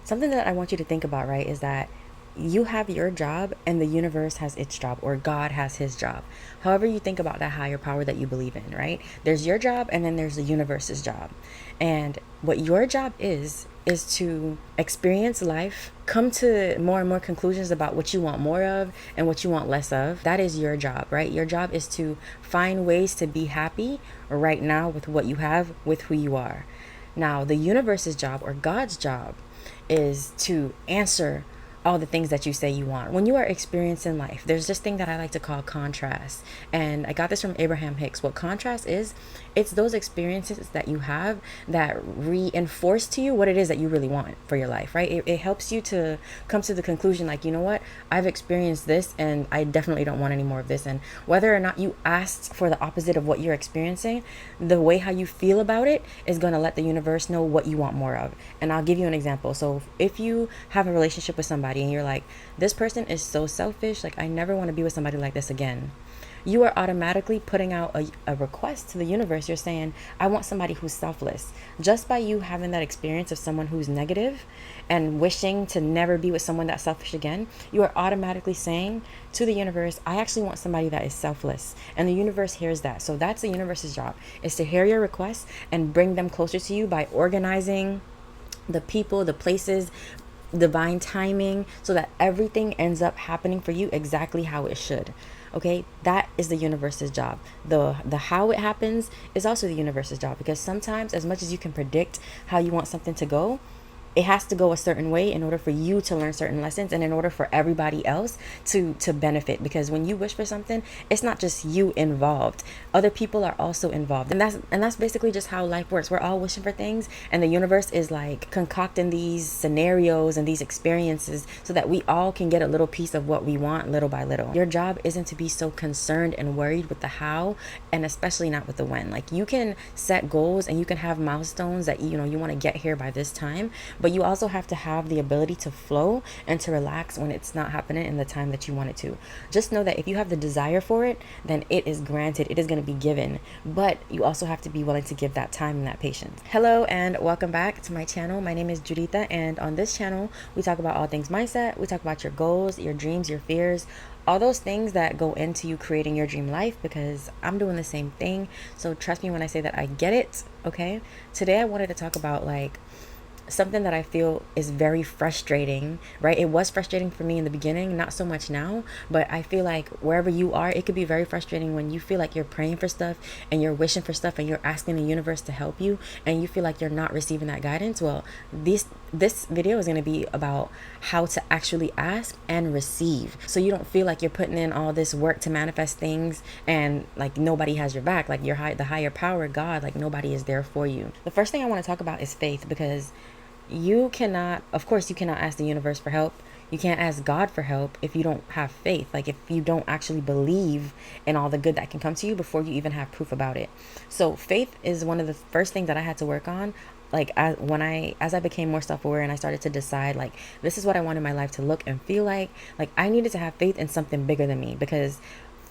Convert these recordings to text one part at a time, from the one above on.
something that I want you to think about, right, is that you have your job and the universe has its job, or God has his job. However you think about that higher power that you believe in, right? There's your job and then there's the universe's job. And what your job is to experience life, come to more and more conclusions about what you want more of and what you want less of. That is your job, right? Your job is to find ways to be happy right now with what you have, with who you are. Now, the universe's job, or God's job, is to answer all the things that you say you want. When you are experiencing life, there's this thing that I like to call contrast. And I got this from Abraham Hicks. What contrast is, it's those experiences that you have that reinforce to you what it is that you really want for your life, right? It helps you to come to the conclusion, like, you know what, I've experienced this and I definitely don't want any more of this. And whether or not you asked for the opposite of what you're experiencing, the way how you feel about it is going to let the universe know what you want more of. And I'll give you an example. So if you have a relationship with somebody and you're like, this person is so selfish, like I never want to be with somebody like this again, you are automatically putting out a request to the universe. You're saying, I want somebody who's selfless. Just by you having that experience of someone who's negative and wishing to never be with someone that's selfish again, you are automatically saying to the universe, I actually want somebody that is selfless. And the universe hears that. So that's the universe's job, is to hear your requests and bring them closer to you by organizing the people, the places, divine timing, so that everything ends up happening for you exactly how it should. Okay, that is the universe's job. The how it happens is also the universe's job, because sometimes, as much as you can predict how you want something to go, it has to go a certain way in order for you to learn certain lessons and in order for everybody else to benefit. Because when you wish for something, it's not just you involved, other people are also involved. And that's basically just how life works. We're all wishing for things, and the universe is like concocting these scenarios and these experiences so that we all can get a little piece of what we want, little by little. Your job isn't to be so concerned and worried with the how, and especially not with the when. Like, you can set goals and you can have milestones that you want to get here by this time, but you also have to have the ability to flow and to relax when it's not happening in the time that you want it to. Just know that if you have the desire for it, then it is granted. It is going to be given. But you also have to be willing to give that time and that patience. Hello and welcome back to my channel. My name is Juditha, and on this channel, we talk about all things mindset. We talk about your goals, your dreams, your fears, all those things that go into you creating your dream life, because I'm doing the same thing. So trust me when I say that I get it, okay? Today I wanted to talk about something that I feel is very frustrating, right? It was frustrating for me in the beginning, not so much now, but I feel like wherever you are, it could be very frustrating when you feel like you're praying for stuff and you're wishing for stuff and you're asking the universe to help you and you feel like you're not receiving that guidance. Well, this video is going to be about how to actually ask and receive, so you don't feel like you're putting in all this work to manifest things and like nobody has your back, like the higher power, God, like nobody is there for you. The first thing I want to talk about is faith, because you cannot ask the universe for help. You can't ask God for help if you don't have faith. Like, if you don't actually believe in all the good that can come to you before you even have proof about it. So faith is one of the first things that I had to work on. Like, as I became more self-aware and I started to decide, like, this is what I wanted my life to look and feel like I needed to have faith in something bigger than me. Because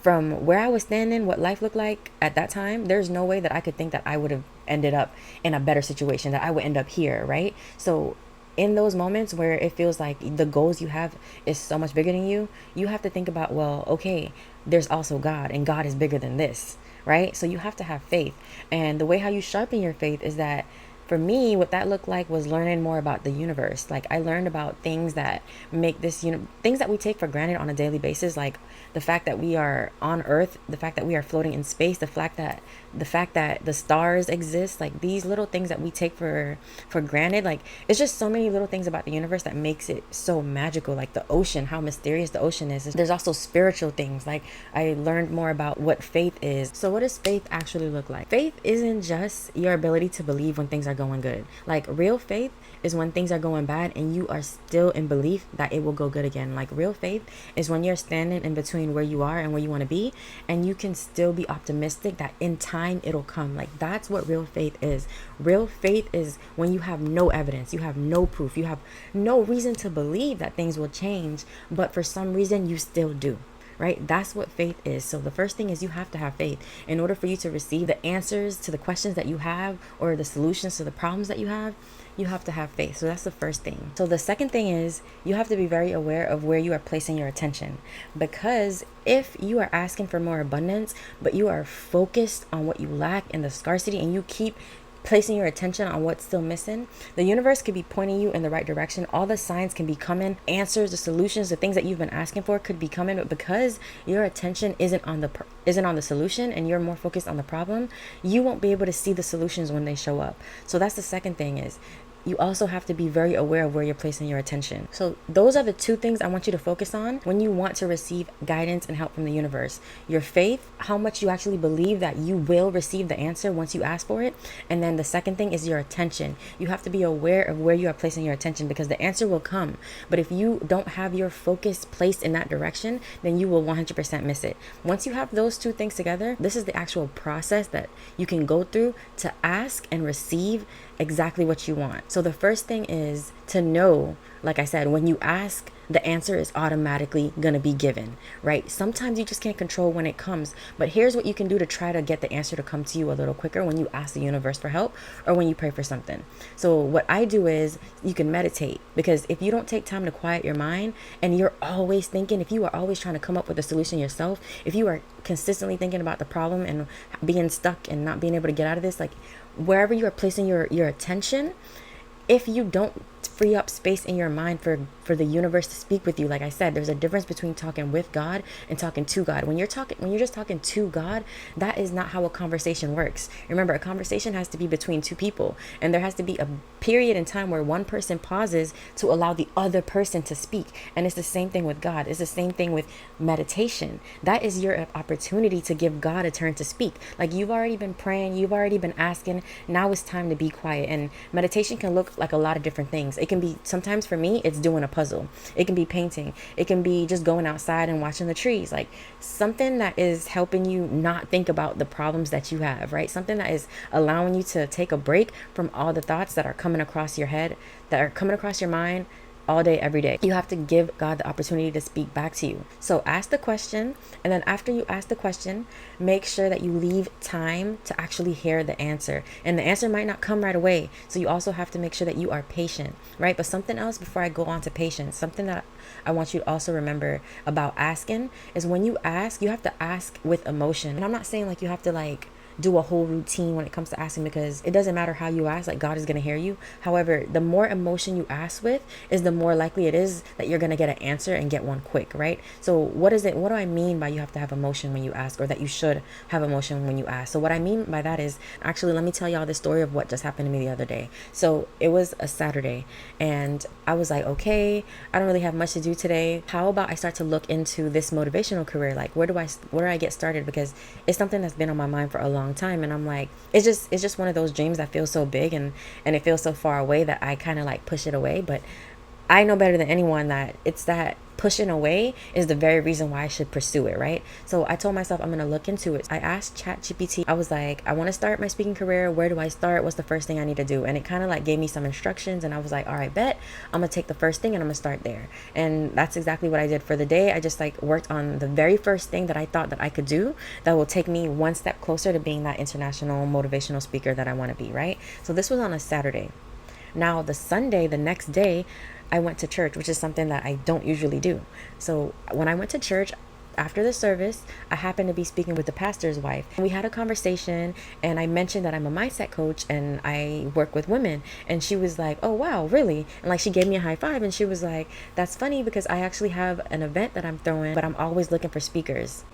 from where I was standing, what life looked like at that time, there's no way that I could think that I would have ended up in a better situation, that I would end up here, right? So in those moments where it feels like the goals you have is so much bigger than you, you have to think about, well, okay, there's also God, and God is bigger than this, right? So you have to have faith. And the way how you sharpen your faith is that, for me, what that looked like was learning more about the universe. Like, I learned about things that make this, things that we take for granted on a daily basis, like the fact that we are on Earth, the fact that we are floating in space, the fact that the stars exist, like these little things that we take for granted. Like, it's just so many little things about the universe that makes it so magical. Like the ocean, how mysterious the ocean is. There's also spiritual things. Like, I learned more about what faith is. So what does faith actually look like? Faith isn't just your ability to believe when things are going good. Like, real faith is when things are going bad and you are still in belief that it will go good again. Like, real faith is when you're standing in between where you are and where you want to be, and you can still be optimistic that in time it'll come. Like, that's what real faith is. Real faith is when you have no evidence, you have no proof, you have no reason to believe that things will change, but for some reason you still do. right? That's what faith is. So the first thing is you have to have faith in order for you to receive the answers to the questions that you have or the solutions to the problems that you have. You have to have faith. So that's the first thing. So the second thing is you have to be very aware of where you are placing your attention, because if you are asking for more abundance but you are focused on what you lack and the scarcity, and you keep placing your attention on what's still missing, the universe could be pointing you in the right direction. All the signs can be coming, answers, the solutions, the things that you've been asking for could be coming, but because your attention isn't on the solution and you're more focused on the problem, you won't be able to see the solutions when they show up. So that's the second thing, is you also have to be very aware of where you're placing your attention. So those are the two things I want you to focus on when you want to receive guidance and help from the universe. Your faith, how much you actually believe that you will receive the answer once you ask for it. And then the second thing is your attention. You have to be aware of where you are placing your attention, because the answer will come. But if you don't have your focus placed in that direction, then you will 100% miss it. Once you have those two things together, this is the actual process that you can go through to ask and receive exactly what you want. So the first thing is to know, like I said, when you ask, the answer is automatically going to be given, right? Sometimes you just can't control when it comes, but here's what you can do to try to get the answer to come to you a little quicker when you ask the universe for help or when you pray for something. So what I do is you can meditate, because if you don't take time to quiet your mind and you're always thinking, if you are always trying to come up with a solution yourself, if you are consistently thinking about the problem and being stuck and not being able to get out of this, like wherever you are placing your attention, if you don't free up space in your mind for the universe to speak with you, like I said, there's a difference between talking with God and talking to God. When you're just talking to God, that is not how a conversation works. Remember, a conversation has to be between two people, and there has to be a period in time where one person pauses to allow the other person to speak. And it's the same thing with God. It's the same thing with meditation. That is your opportunity to give God a turn to speak. Like, you've already been praying, you've already been asking, now it's time to be quiet. And meditation can look like a lot of different things. It can be, sometimes for me, it's doing a puzzle. It can be painting. It can be just going outside and watching the trees. Like something that is helping you not think about the problems that you have, right? Something that is allowing you to take a break from all the thoughts that are coming across your head, that are coming across your mind all day, every day. You have to give God the opportunity to speak back to you. So ask the question, and then after you ask the question, make sure that you leave time to actually hear the answer. And the answer might not come right away. So you also have to make sure that you are patient, right? But something else before I go on to patience, something that I want you to also remember about asking is when you ask, you have to ask with emotion. And I'm not saying like you have to do a whole routine when it comes to asking, because it doesn't matter how you ask, like God is going to hear you. However, the more emotion you ask with is the more likely it is that you're going to get an answer and get one quick, right? So what do I mean by you have to have emotion when you ask, or that you should have emotion when you ask? So what I mean by that is, actually, let me tell y'all the story of what just happened to me the other day. So it was a Saturday and I was like, okay, I don't really have much to do today. How about I start to look into this motivational career? Like, where do I get started? Because it's something that's been on my mind for a long time, and I'm like, it's just one of those dreams that feels so big and it feels so far away that I kind of like push it away. But I know better than anyone that it's that pushing away is the very reason why I should pursue it, right? So I told myself I'm going to look into it. I asked ChatGPT, I was like, I want to start my speaking career. Where do I start? What's the first thing I need to do? And it kind of like gave me some instructions, and I was like, all right, bet I'm going to take the first thing and I'm going to start there. And that's exactly what I did for the day. I just like worked on the very first thing that I thought that I could do that will take me one step closer to being that international motivational speaker that I want to be, right? So this was on a Saturday. Now the Sunday, the next day, I went to church, which is something that I don't usually do. So when I went to church, after the service, I happened to be speaking with the pastor's wife. And we had a conversation, and I mentioned that I'm a mindset coach and I work with women. And she was like, oh, wow, really? And like, she gave me a high five, and she was like, that's funny because I actually have an event that I'm throwing, but I'm always looking for speakers.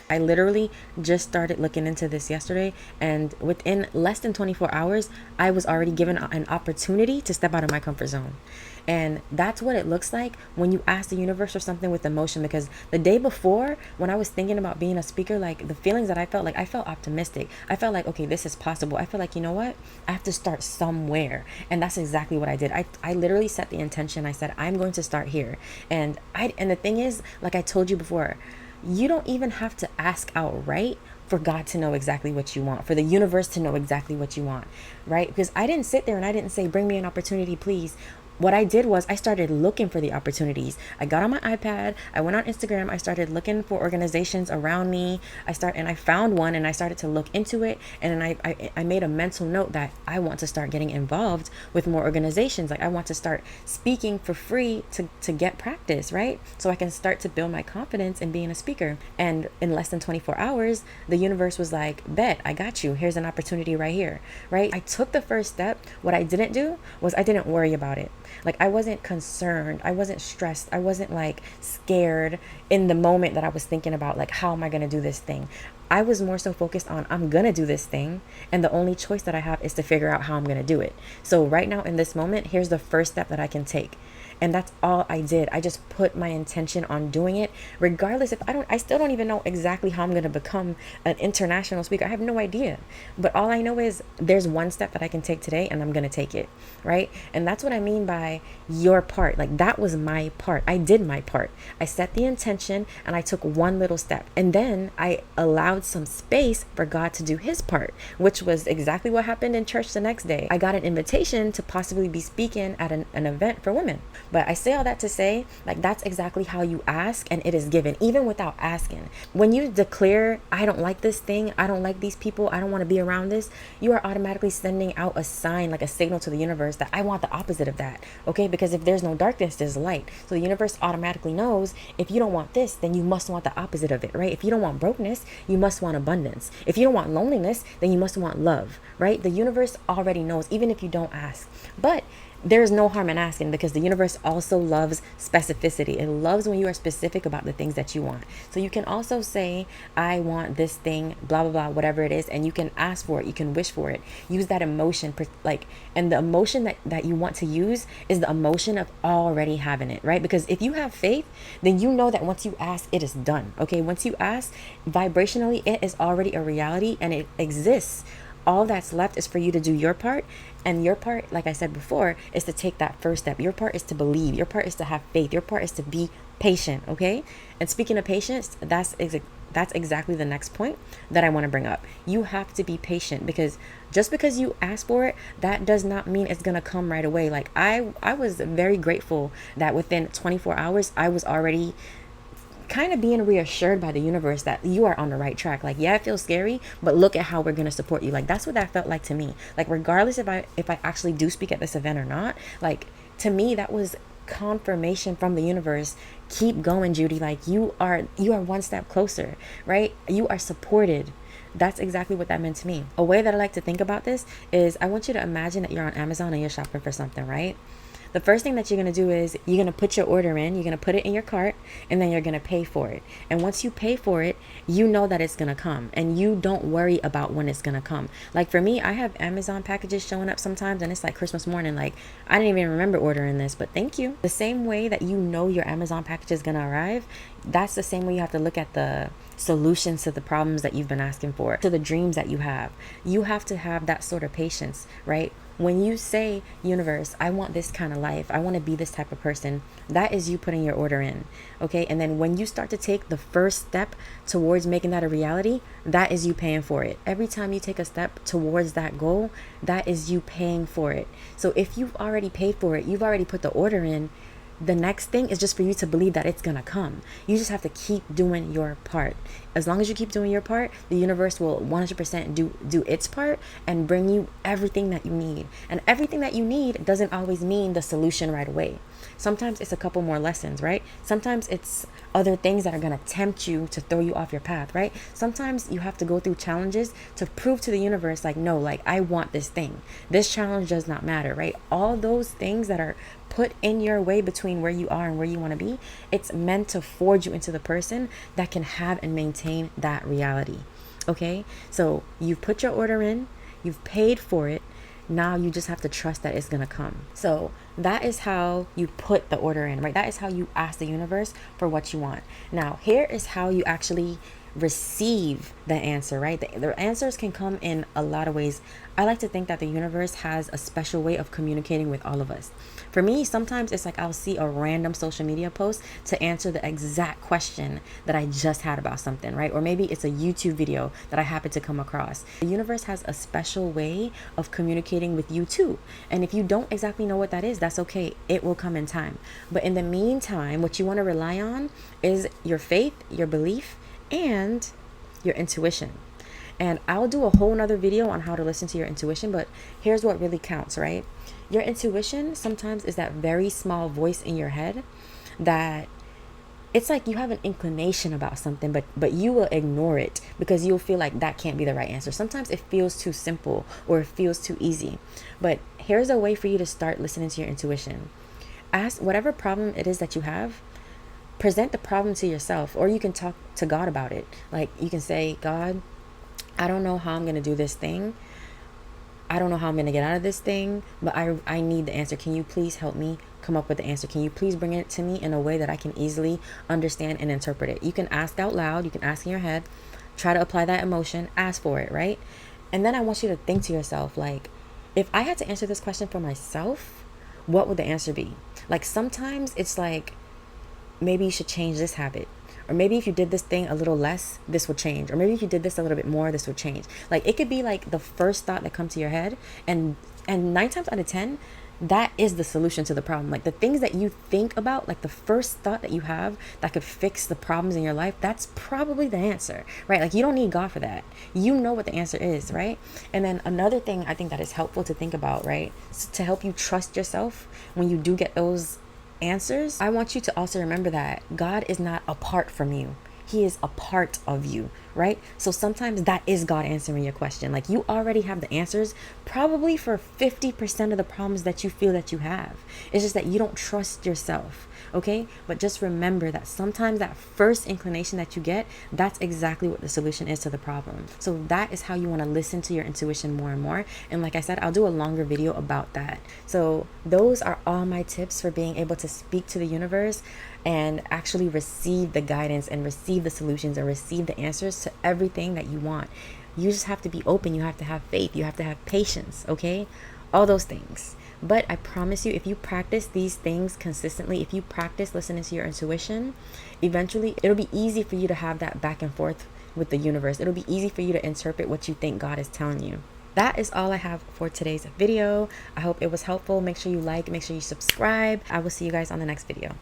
I literally just started looking into this yesterday, and within less than 24 hours, I was already given an opportunity to step out of my comfort zone. And that's what it looks like when you ask the universe for something with emotion. Because the day before, when I was thinking about being a speaker, like the feelings that I felt, like I felt optimistic. I felt like, okay, this is possible. I feel like, you know what? I have to start somewhere. And that's exactly what I did. I literally set the intention. I said, I'm going to start here. And the thing is, like I told you before, you don't even have to ask outright for God to know exactly what you want, for the universe to know exactly what you want, right? Because I didn't sit there and I didn't say, bring me an opportunity, please. what I did was I started looking for the opportunities. I got on my iPad, I went on Instagram, I started looking for organizations around me. I found one and I started to look into it. And then I made a mental note that I want to start getting involved with more organizations. Like I want to start speaking for free to get practice, right? So I can start to build my confidence in being a speaker. And in less than 24 hours, the universe was like, bet, I got you. Here's an opportunity right here, right? I took the first step. What I didn't do was I didn't worry about it. Like I wasn't concerned. I wasn't stressed. I wasn't like scared in the moment that I was thinking about like, how am I going to do this thing? I was more so focused on I'm going to do this thing. And the only choice that I have is to figure out how I'm going to do it. So right now in this moment, here's the first step that I can take. And that's all I did. I just put my intention on doing it, regardless if I still don't even know exactly how I'm going to become an international speaker. I have no idea. But all I know is there's one step that I can take today and I'm going to take it, right? And that's what I mean by your part. Like that was my part. I did my part. I set the intention and I took one little step. And then I allowed some space for God to do his part, which was exactly what happened in church the next day. I got an invitation to possibly be speaking at an event for women. But I say all that to say, like, that's exactly how you ask and it is given, even without asking. When you declare, I don't like this thing, I don't like these people, I don't want to be around this, you are automatically sending out a sign, like a signal to the universe that I want the opposite of that, okay? Because if there's no darkness, there's light. So the universe automatically knows if you don't want this, then you must want the opposite of it, right? If you don't want brokenness, you must want abundance. If you don't want loneliness, then you must want love, right? The universe already knows, even if you don't ask. But there's no harm in asking because the universe also loves specificity. It loves when you are specific about the things that you want. So you can also say, I want this thing, blah, blah, blah, whatever it is. And you can ask for it. You can wish for it. Use that emotion, and the emotion that you want to use is the emotion of already having it, right? Because if you have faith, then you know that once you ask, it is done. Okay. Once you ask vibrationally, it is already a reality and it exists. All that's left is for you to do your part. And your part, like I said before, is to take that first step. Your part is to believe. Your part is to have faith. Your part is to be patient, okay? And speaking of patience, that's exactly the next point that I want to bring up. You have to be patient because just because you ask for it, that does not mean it's going to come right away. Like I was very grateful that within 24 hours, I was already kind of being reassured by the universe that you are on the right track. Like, yeah, it feels scary, but look at how we're going to support you. Like, that's what that felt like to me. Like, regardless if I actually do speak at this event or not, like, to me, that was confirmation from the universe. Keep going, Judy. Like, you are one step closer, right? You are supported. That's exactly what that meant to me. A way that I like to think about this is I want you to imagine that you're on Amazon and you're shopping for something, right? The first thing that you're going to do is you're going to put your order in, you're going to put it in your cart, and then you're going to pay for it. And once you pay for it, you know that it's going to come and you don't worry about when it's going to come. Like for me, I have Amazon packages showing up sometimes and it's like Christmas morning. Like I didn't even remember ordering this, but thank you. The same way that you know your Amazon package is going to arrive, that's the same way you have to look at the solutions to the problems that you've been asking for, to the dreams that you have. You have to have that sort of patience, right? When you say, universe, I want this kind of life, I want to be this type of person, that is you putting your order in, okay? And then when you start to take the first step towards making that a reality, that is you paying for it. Every time you take a step towards that goal, that is you paying for it. So if you've already paid for it, you've already put the order in, the next thing is just for you to believe that it's going to come. You just have to keep doing your part. As long as you keep doing your part, the universe will 100% do its part and bring you everything that you need. And everything that you need doesn't always mean the solution right away. Sometimes it's a couple more lessons, right? Sometimes it's other things that are going to tempt you to throw you off your path, right? Sometimes you have to go through challenges to prove to the universe, like, no, like I want this thing. This challenge does not matter, right? All those things that are put in your way between where you are and where you want to be, it's meant to forge you into the person that can have and maintain that reality. Okay, so you've put your order in, you've paid for it, now you just have to trust that it's going to come. So that is how you put the order in, right? That is how you ask the universe for what you want. Now here is how you actually receive the answer, right? The answers can come in a lot of ways. I like to think that the universe has a special way of communicating with all of us. For me, sometimes it's like I'll see a random social media post to answer the exact question that I just had about something, right? Or maybe it's a YouTube video that I happen to come across. The universe has a special way of communicating with you too. And if you don't exactly know what that is, that's okay. It will come in time. But in the meantime, what you want to rely on is your faith, your belief, and your intuition. And I'll do a whole nother video on how to listen to your intuition, but here's what really counts, right? Your intuition sometimes is that very small voice in your head that it's like you have an inclination about something, but you will ignore it because you'll feel like that can't be the right answer. Sometimes it feels too simple or it feels too easy. But here's a way for you to start listening to your intuition. Ask whatever problem it is that you have, present the problem to yourself, or you can talk to God about it. Like you can say, God, I don't know how I'm going to do this thing. I don't know how I'm going to get out of this thing, but I need the answer. Can you please help me come up with the answer? Can you please bring it to me in a way that I can easily understand and interpret it? You can ask out loud. You can ask in your head. Try to apply that emotion. Ask for it, right? And then I want you to think to yourself, like, if I had to answer this question for myself, what would the answer be? Like sometimes it's like, maybe you should change this habit. Or maybe if you did this thing a little less, this would change. Or maybe if you did this a little bit more, this would change. Like it could be like the first thought that comes to your head. And 9 times out of 10, that is the solution to the problem. Like the things that you think about, like the first thought that you have that could fix the problems in your life, that's probably the answer, right? Like you don't need God for that. You know what the answer is, right? And then another thing I think that is helpful to think about, right? To help you trust yourself when you do get those answers, I want you to also remember that God is not apart from you. He is a part of you, right? So sometimes that is God answering your question. Like you already have the answers probably for 50% of the problems that you feel that you have. It's just that you don't trust yourself, okay? But just remember that sometimes that first inclination that you get, that's exactly what the solution is to the problem. So that is how you want to listen to your intuition more and more. And like I said, I'll do a longer video about that. So those are all my tips for being able to speak to the universe and actually receive the guidance and receive the solutions and receive the answers to everything that you want. You just have to be open. You have to have faith. You have to have patience, okay? All those things. But I promise you, if you practice these things consistently, if you practice listening to your intuition, eventually it'll be easy for you to have that back and forth with the universe. It'll be easy for you to interpret what you think God is telling you. That is all I have for today's video. I hope it was helpful. Make sure you like, make sure you subscribe. I will see you guys on the next video.